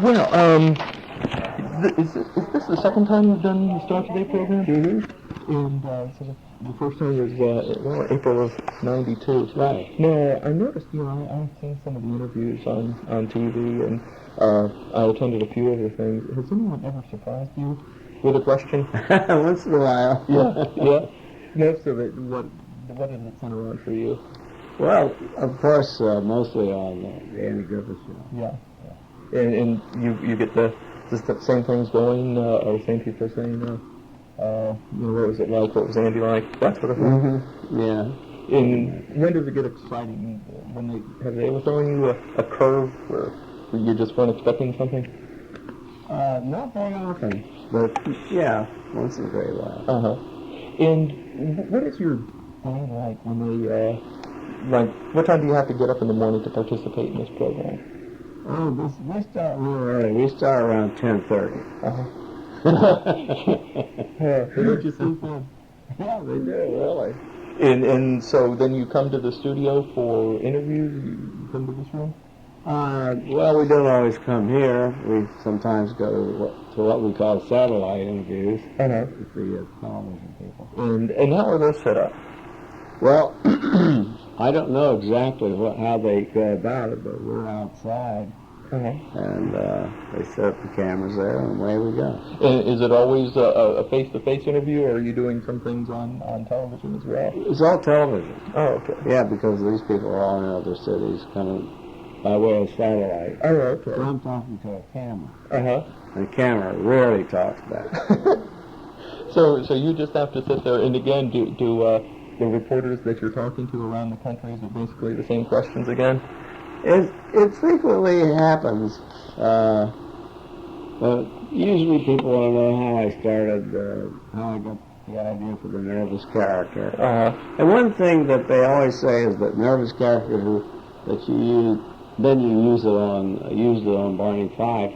Well, is this the second time you've done the Start Today program? Mm-hmm. And so the first time was April of '92. Right. Now, I noticed, I've seen some of the interviews on TV, and I attended a few of the things. Has anyone ever surprised you with a question? Once in a while. Yeah. Most of it, what does it center on for you? Well, of course, mostly on the Andy Griffith Show. Yeah. And you get the same things going, or the same people saying, what was it like? What was Andy like? That sort of thing. Mm-hmm. Yeah. And when does it get exciting? Have they ever thrown you a curve where you just weren't expecting something? Not very often, but yeah, once in a great while. And what is your day like when they what time do you have to get up in the morning to participate in this program? Oh, we start real early. We start around 10:30. They let you sleep in? Yeah, they do, really. And so then you come to the studio for interviews? You come to this room? Well, we don't always come here. We sometimes go to what we call satellite interviews with the television people. And how are those set up? Well, I don't know exactly how they go about it, but we're outside, and they set up the cameras there, and away we go. And is it always a face-to-face interview, or are you doing some things on television as well? It's all television. Oh, okay. Yeah, because these people are all in other cities coming by way of satellite. Oh, okay. So I'm talking to a camera. Uh-huh. The camera rarely talks back. So you just have to sit there, and again, do the reporters that you're talking to around the country, is it basically the same questions again? It frequently happens. But usually people want to know how I started, how I got the idea for the nervous character. And one thing that they always say is that nervous character that you use, then you used it on Barney Fife.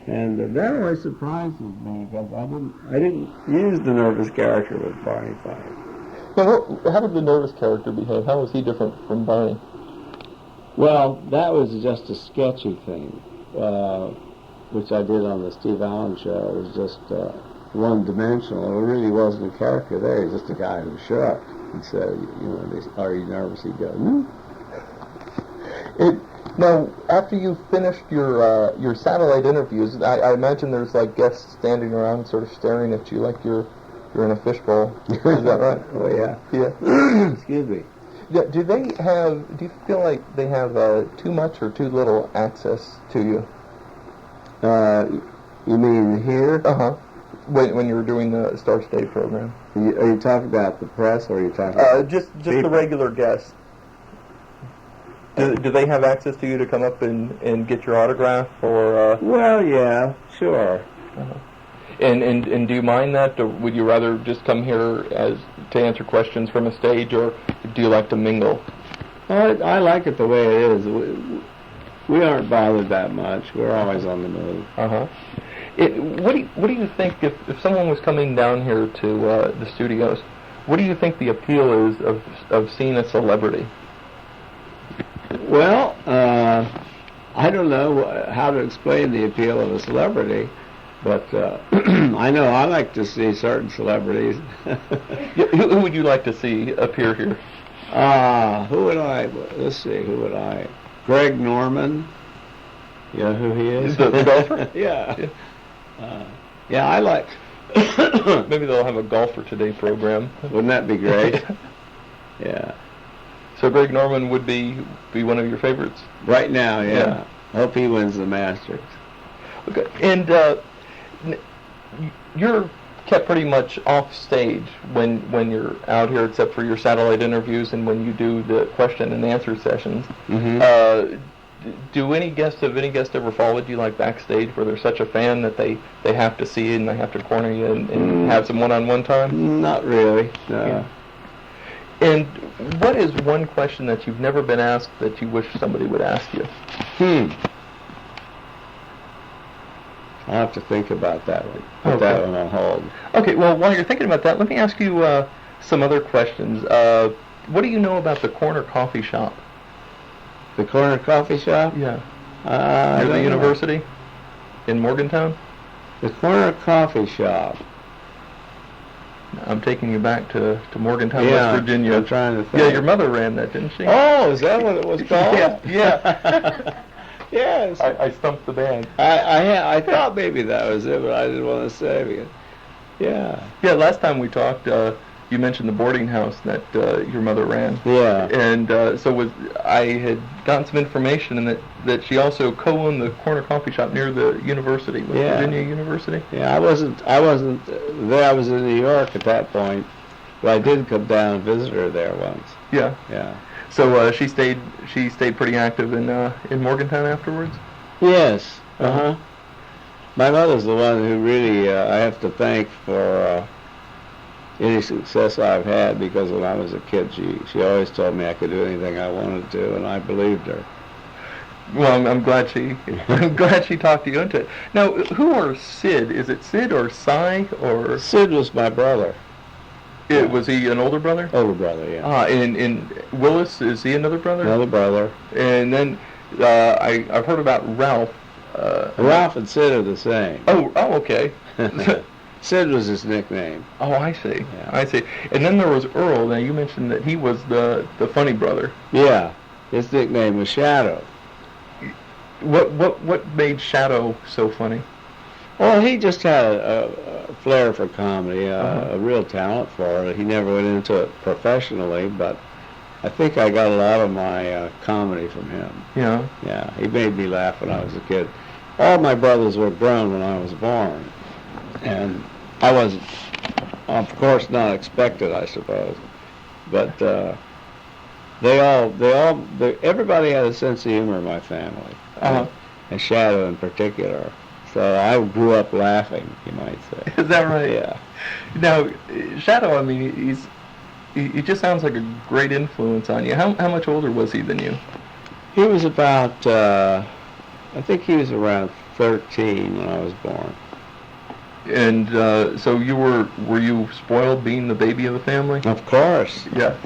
And that always surprises me because I didn't use the nervous character with Barney Fife. Well, how did the nervous character behave? How was he different from Barney? Well, that was just a sketchy thing, which I did on the Steve Allen show. It was just one-dimensional. It really wasn't a character there. He was just a guy who shrugged and said, "Are you nervous?" He'd go, "No." Now, after you finished your satellite interviews, I imagine there's like guests standing around, sort of staring at you like you're in a fishbowl. Is that right? Oh yeah. Yeah. Excuse me. Do you feel like they have too much or too little access to you? You mean here? Uh-huh. When you were doing the Star State program. Are you talking about the press, or are you talking about Just the regular guests. Do they have access to you to come up and get your autograph, or? Well, yeah, sure. Uh-huh. And do you mind that, or would you rather just come here to answer questions from a stage, or do you like to mingle? I like it the way it is. We aren't bothered that much. We're always on the move. Uh-huh. What do you think if someone was coming down here to the studios? What do you think the appeal is of seeing a celebrity? Well, I don't know how to explain the appeal of a celebrity, but I know I like to see certain celebrities. Who would you like to see appear here? Who would I? Let's see. Who would I? Greg Norman. You know who he is? The golfer? Yeah. Yeah, I like. Maybe they'll have a golfer today program. Wouldn't that be great? Yeah. So Greg Norman would be one of your favorites Right now, yeah. Hope he wins the Masters. Okay. And you're kept pretty much off stage when you're out here, except for your satellite interviews and when you do the question and answer sessions. Mm-hmm. Do any guests ever followed you like backstage, where they're such a fan that they have to see you and they have to corner you and have some one-on-one time? Not really. No. Yeah. And what is one question that you've never been asked that you wish somebody would ask you? I'll have to think about that one. Put that one on hold. Okay, well, while you're thinking about that, let me ask you some other questions. What do you know about the Corner Coffee Shop? The Corner Coffee Shop? Yeah. Near the university? In Morgantown? The Corner Coffee Shop. I'm taking you back to Morgantown, Yeah, West Virginia. I'm trying to think. Yeah, your mother ran that, didn't she? Oh, is that what it was called? Yeah. Yes. I stumped the band. I thought maybe that was it, but I didn't want to say it. Yeah. Yeah, last time we talked, you mentioned the boarding house that your mother ran. Yeah. And I had gotten some information and that she also co-owned the Corner Coffee Shop near the university, West Virginia University. Yeah, I wasn't there. I was in New York at that point, but I did come down and visit her there once. Yeah. Yeah. So she stayed pretty active in Morgantown afterwards? Yes. Uh-huh. My mother's the one who really I have to thank for any success I've had, because when I was a kid, she always told me I could do anything I wanted to, and I believed her. Well, I'm glad she talked you into it. Now, who are Sid? Is it Sid or Cy or? Sid was my brother. Was he an older brother? Older brother, yeah. And Willis, is he another brother? Another brother. And then I've heard about Ralph. Ralph and Sid are the same. Oh, okay. Sid was his nickname. Oh, I see. Yeah. I see. And then there was Earl. Now, you mentioned that he was the funny brother. Yeah. His nickname was Shadow. What made Shadow so funny? Well, he just had a flair for comedy, a real talent for it. He never went into it professionally, but I think I got a lot of my comedy from him. Yeah. Yeah, he made me laugh when I was a kid. All my brothers were grown when I was born, and I wasn't, of course, not expected, I suppose. But everybody had a sense of humor in my family, and Shadow in particular. So I grew up laughing, you might say. Is that right? Yeah. Now, Shadow, I mean, he just sounds like a great influence on you. How much older was he than you? He was about, I think he was around 13 when I was born. And so were you spoiled being the baby of the family? Of course. Yeah.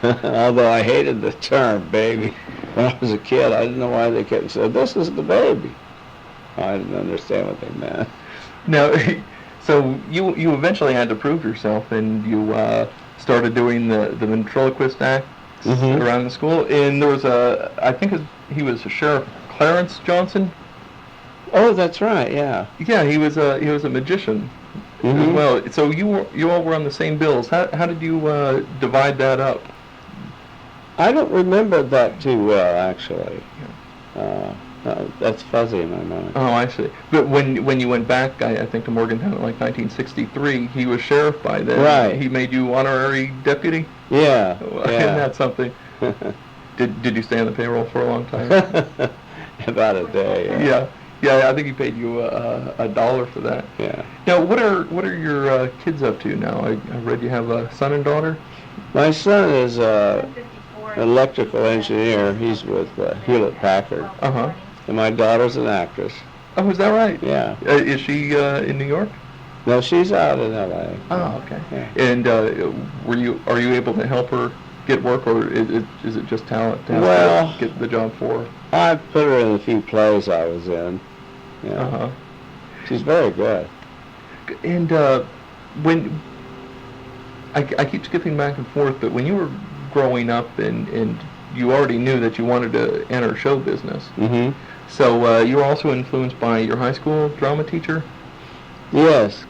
Although I hated the term baby. When I was a kid, I didn't know why they kept saying, "This is the baby." I didn't understand what they meant. Now, so you eventually had to prove yourself, and you started doing the ventriloquist act around the school, and there was I think he was Sheriff Clarence Johnson. Oh, that's right. Yeah. Yeah, he was a magician as well. So you all were on the same bills. How did you divide that up? I don't remember that too well, actually. That's fuzzy in my mind. Oh, I see. But when you went back, I think to Morgantown in like 1963, he was sheriff by then. Right. He made you honorary deputy. Yeah. Isn't that something? Did you stay on the payroll for a long time? About a day. Yeah. I think he paid you $1 for that. Yeah. Now, what are your kids up to now? I read you have a son and daughter. My son is an electrical engineer. He's with Hewlett Packard. And my daughter's an actress. Oh, is that right? Yeah. Is she in New York? No, she's out in L.A. Oh, okay. Yeah. And are you able to help her get work, or is it just talent to get the job for her? I've put her in a few plays I was in. Yeah. She's very good. And when I keep skipping back and forth, but when you were growing up and you already knew that you wanted to enter show business. So you were also influenced by your high school drama teacher? Yes,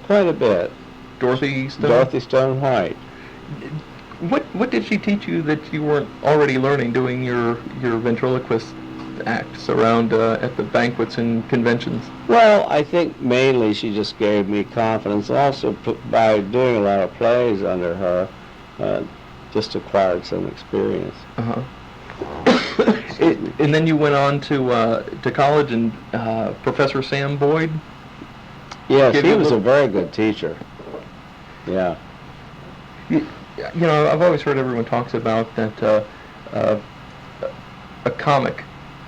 quite a bit. Dorothy Stone? Dorothy Stone White. What did she teach you that you weren't already learning doing your ventriloquist acts around at the banquets and conventions? Well, I think mainly she just gave me confidence. Also, by doing a lot of plays under her, just acquired some experience. And then you went on to college, and Professor Sam Boyd? Yes, he was a very good teacher. Yeah. You know, I've always heard everyone talks about that a comic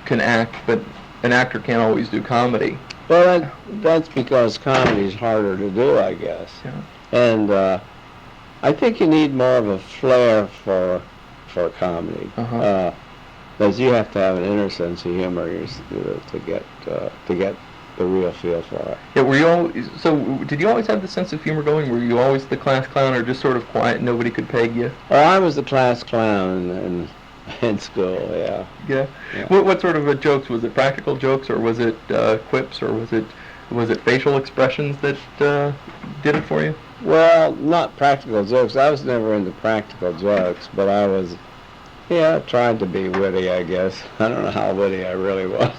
can act, but an actor can't always do comedy. Well, that's because comedy's harder to do, I guess. Yeah. And I think you need more of a flair for comedy. Because you have to have an inner sense of humor to get the real feel for it. Yeah, so did you always have the sense of humor going? Were you always the class clown, or just sort of quiet and nobody could peg you? Well, I was the class clown in school, yeah. Yeah? What sort of jokes? Was it practical jokes, or was it quips, or was it facial expressions that did it for you? Well, not practical jokes. I was never into practical jokes, but I was, tried to be witty, I guess. I don't know how witty I really was.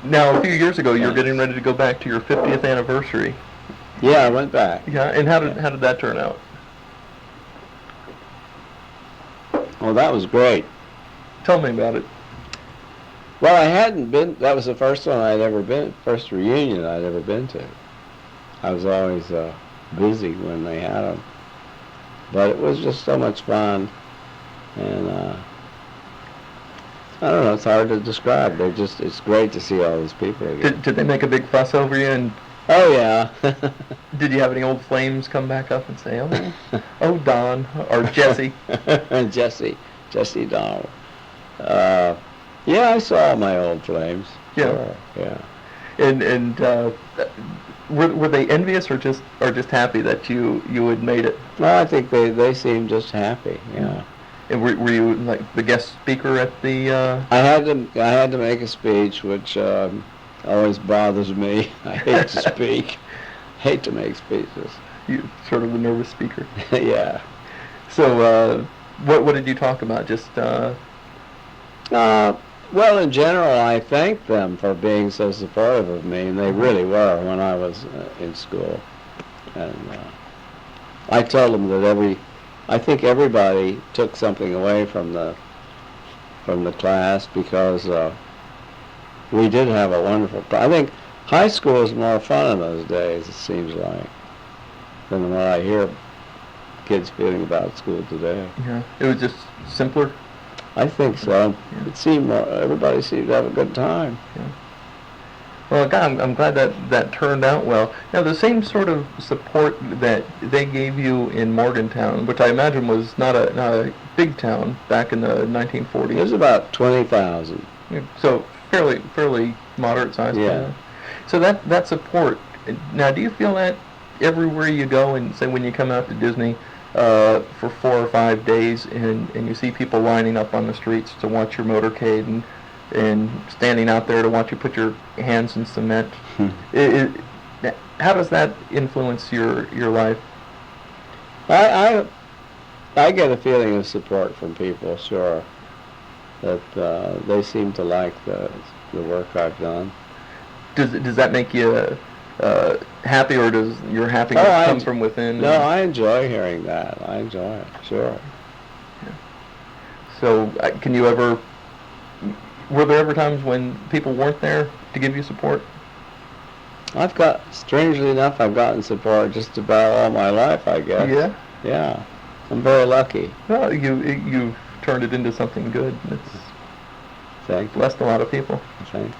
Now, a few years ago, you were getting ready to go back to your 50th anniversary. Yeah, I went back. Yeah, and how did that turn out? Well, that was great. Tell me about it. Well, I hadn't been. That was the first one I'd ever been. First reunion I'd ever been to. I was always busy when they had them, but it was just so much fun, and I don't know. It's hard to describe. It's great to see all these people again. Did they make a big fuss over you? And oh yeah. Did you have any old flames come back up and say, "Oh, Don," or Jesse? Jesse Donald. Yeah, I saw my old flames. Yeah. Sure, yeah. And were they envious or just happy that you had made it? Well, I think they seemed just happy. Yeah. And were you like the guest speaker at the? I had to make a speech, which always bothers me. I hate to speak. Hate to make speeches. You sort of a nervous speaker. Yeah. So what did you talk about? Just well, in general, I thanked them for being so supportive of me, and they really were when I was in school. And I told them that I think everybody took something away from the class, because we did have a wonderful. I think high school was more fun in those days, it seems like, than what I hear kids feeling about school today. Yeah, it was just simpler. I think so. Yeah. It seemed everybody seemed to have a good time. Yeah. Well, God, I'm glad that turned out well. Now, the same sort of support that they gave you in Morgantown, which I imagine was not a big town back in the 1940s. It was about 20,000. So fairly moderate size. Yeah. So that support. Now, do you feel that everywhere you go, and say when you come out to Disney, for 4 or 5 days, and you see people lining up on the streets to watch your motorcade and standing out there to watch you put your hands in cement. How does that influence your life? I get a feeling of support from people, sure, that they seem to like the work I've done. Does that make you happy, or does your happiness come from within? No, I enjoy hearing that. I enjoy it, sure. Yeah. So, were there ever times when people weren't there to give you support? Strangely enough, I've gotten support just about all my life, I guess. Yeah? Yeah. I'm very lucky. Well, you've turned it into something good. It's blessed a lot of people. Thank you.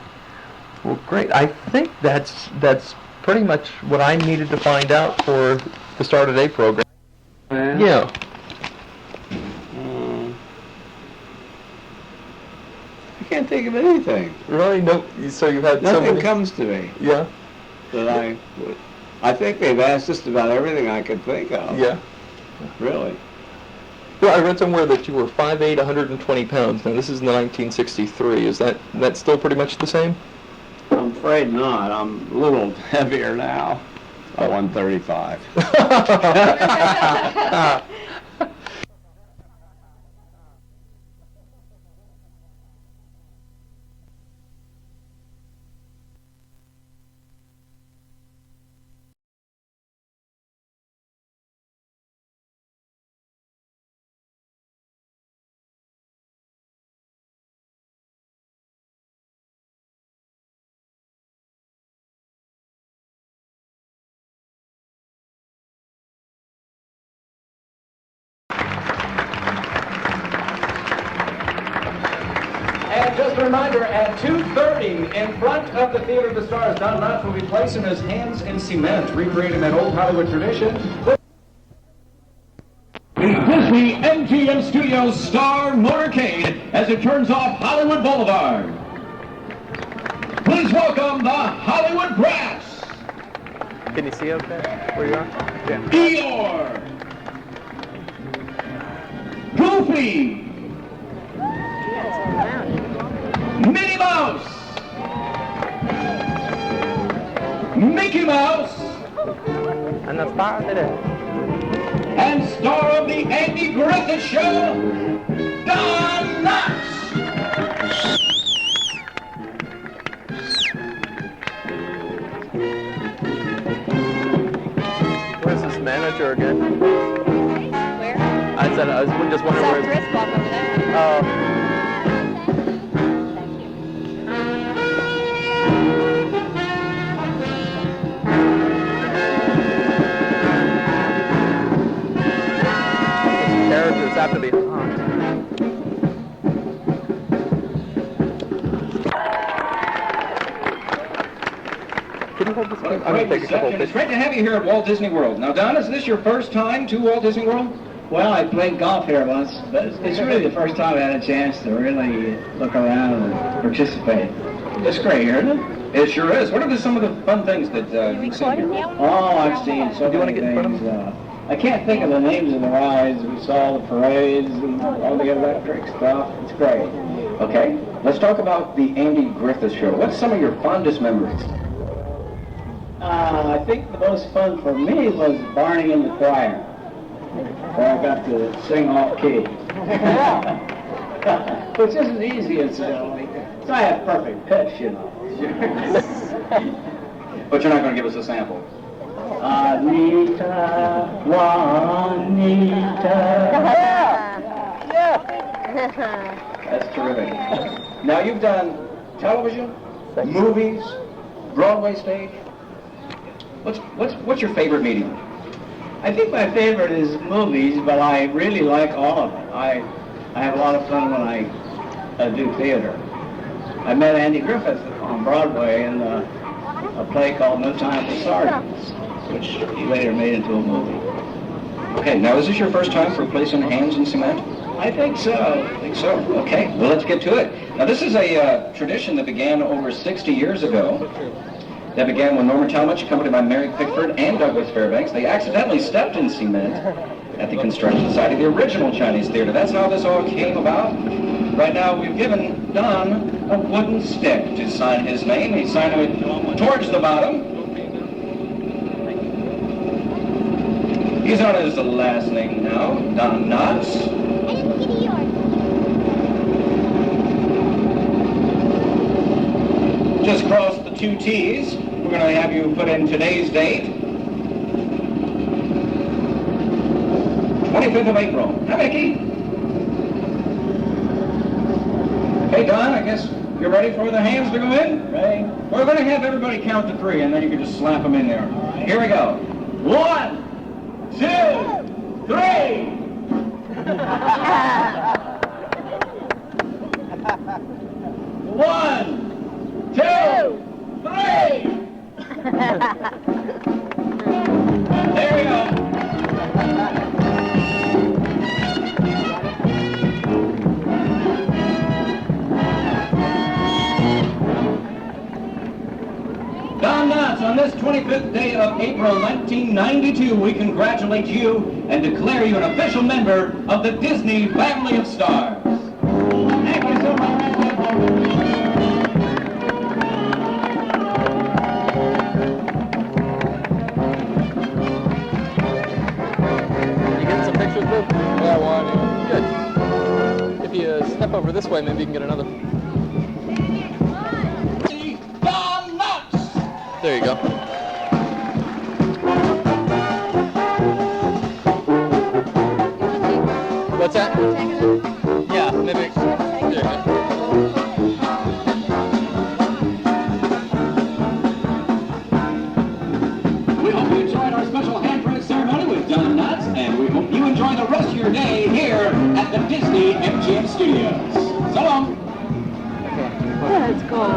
Well, great. I think that's pretty much what I needed to find out for the Start of Day program. Yeah. I can't think of anything. Really? No. So you've had nothing comes to me. Yeah. That I think they've asked just about everything I could think of. Yeah. Really. Well, I read somewhere that you were 5'8", 120 pounds. Now this is in 1963. Is that still pretty much the same? I'm afraid not. I'm a little heavier now. About 135. And just a reminder, at 2:30, in front of the Theater of the Stars, Don Knotts will be placing his hands in cement, recreating that old Hollywood tradition. The Disney-MGM Studios Star Motorcade as it turns off Hollywood Boulevard. Please welcome the Hollywood Brass. Can you see okay where you are? Yeah. Eeyore. Goofy. Minnie Mouse. Mickey Mouse. And the star did it. And star of the Andy Griffith Show, Don Knotts. Where's this manager again? Where? I was just wondering where. Wrist walk over there. Oh. Characters have to be hot. Can you hold this? I'm going to take a couple of It's pictures. great to have you here at Walt Disney World. Now, Don, is this your first time to Walt Disney World? Well, I played golf here once, but it's really the first time I had a chance to really look around and participate. It's great here, isn't it? It sure is. What are some of the fun things that you've seen here? Oh, I've seen so many things. I can't think of the names of the rides. We saw the parades and all the electric stuff. It's great. Okay, let's talk about the Andy Griffith Show. What's some of your fondest memories? I think the most fun for me was Barney in the choir, where I got to sing off key. Which isn't easy, incidentally. So I have perfect pitch, you know. But you're not going to give us a sample. Anita, Juanita. That's terrific. Now, you've done television, movies, Broadway stage. What's your favorite medium? I think my favorite is movies, but I really like all of it. I have a lot of fun when I do theater. I met Andy Griffith on Broadway in a play called No Time for Sardines, which he later made into a movie. Okay, now is this your first time for placing hands in cement? I think so. Okay, well, let's get to it. Now, this is a tradition that began over 60 years ago. That began when Norma Talmadge, accompanied by Mary Pickford and Douglas Fairbanks, they accidentally stepped in cement at the construction site of the original Chinese theater. That's how this all came about. Right now, we've given Don a wooden stick to sign his name. He's signing it towards the bottom. He's on his last name now, Don Knotts. Just cross the 2 T's. We're going to have you put in today's date. 25th of April. Hi, Mickey. Okay, Don, I guess you're ready for the hands to go in? Ready. We're going to have everybody count to 3, and then you can just slap them in there. Here we go. 1, 2, 3. 1, 2, 3. There we go. Don Knotts, on this 25th day of April 1992, we congratulate you and declare you an official member of the Disney family of stars. Thank you so much. You getting some pictures, Boo? Yeah, one. Good. If you step over this way, maybe you can get another. There you go. What's that? Yeah, maybe. There you go. We hope you enjoyed our special handprint ceremony with Don Knotts, and we hope you enjoy the rest of your day here at the Disney-MGM Studios. So long. That's cool.